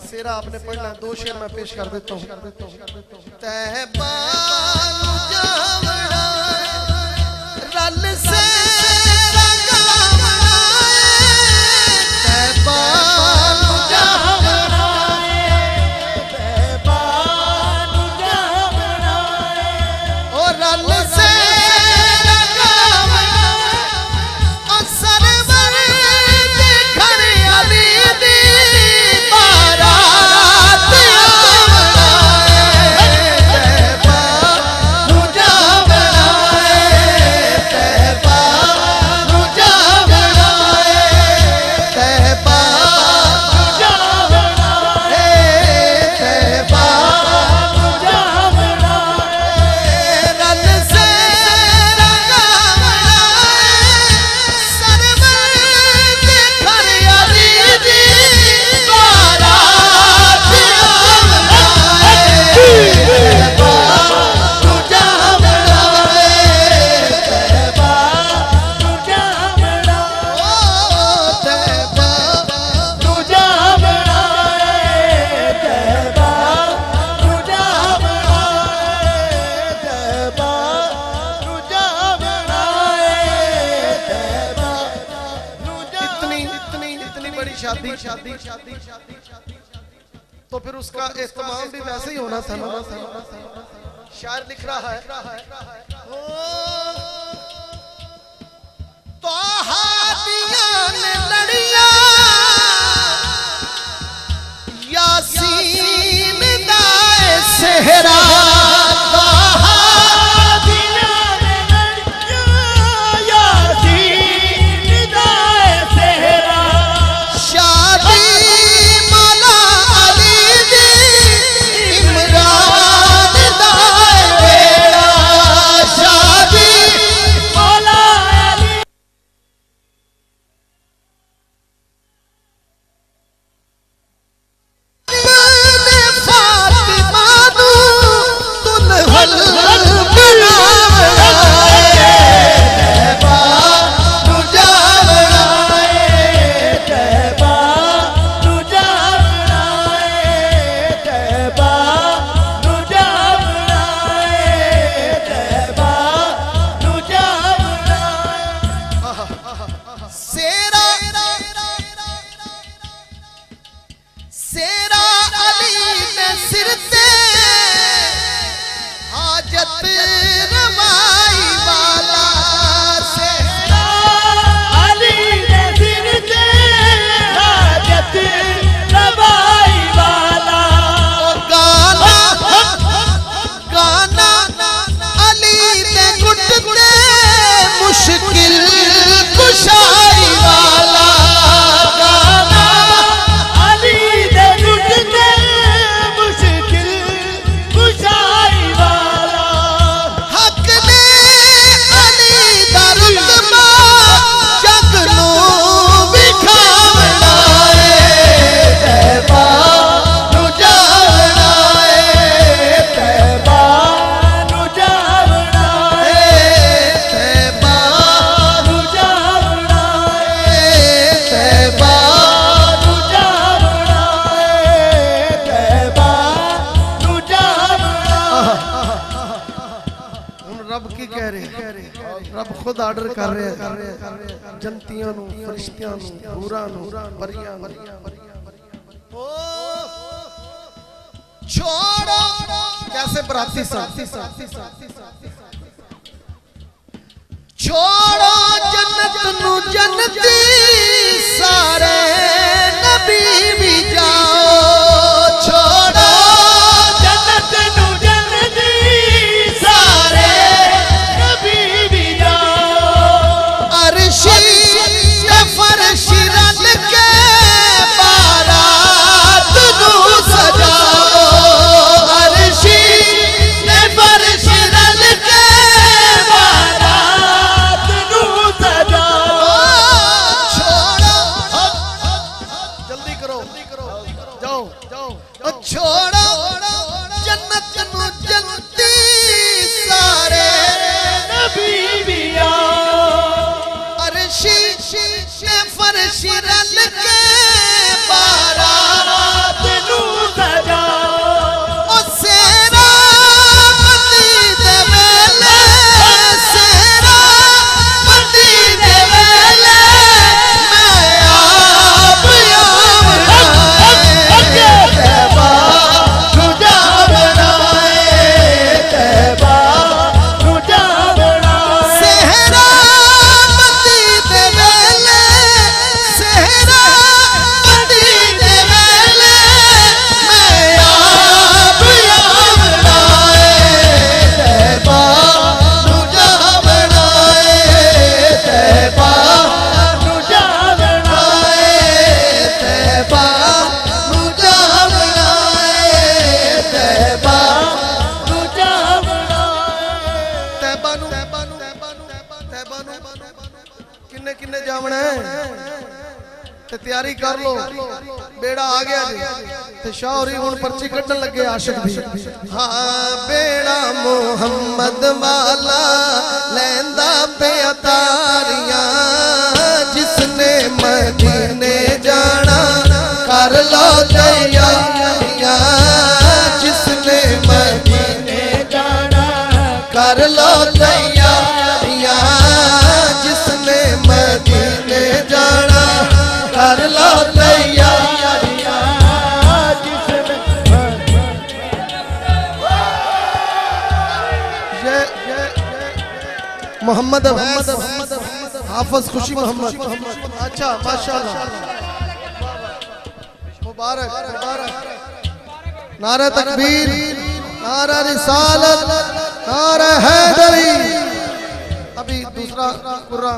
सेरा आपने पढ़ना, दो शेर मैं पेश कर देता हूँ। रल से शादी तो फिर उसका इस्तेमाल भी वैसे ही होना था ना। शायर लिख रहा है तो हादियां ने लड़िया यासीन दाए सेहरा रब खुद आर्डर कर रहे हैं जंतियां नू, फरिश्तियां नू, हूरां नू, परियां नू। छोड़ो कैसे बराती छोड़ो जन्नत नू जन्नती सारे नबी भी जाओ। छोड़ो जन्नत नू जन्नती सारे नबी भी जाओ। अरशी ते फरश रल के बारात नू सजाओ। अरशी ते फरश रल के बारात नू सजाओ। छोड़ो जल्दी करो जाओ जाओ। छोड़ो जन्नत नू जन्नती सारे नबी भी आओ। अरशी ते फरश रल के बारात नू किन्ने जावना है ते तैयारी कर लो, बेड़ा आ गया जी। ते शाहरी हुण पर्ची कड्डन लगे आशिक दी। हाँ बेड़ा मुहम्मद वाला लैंदा पे अतारियां, जिसने मदीने जाना कर लो तैयारियां, जिसने मदीने जाना कर लो तैयारियां, जिसने मदीने जाना कर लो तैयारियां, जिसने मोहम्मद हाफिज खुशी मोहम्मद। अच्छा माशाल्लाह, मुबारक मुबारक। नारा तकबीर, नारा रिसालत, नारा हैदरी। अभी दूसरा कुर्रा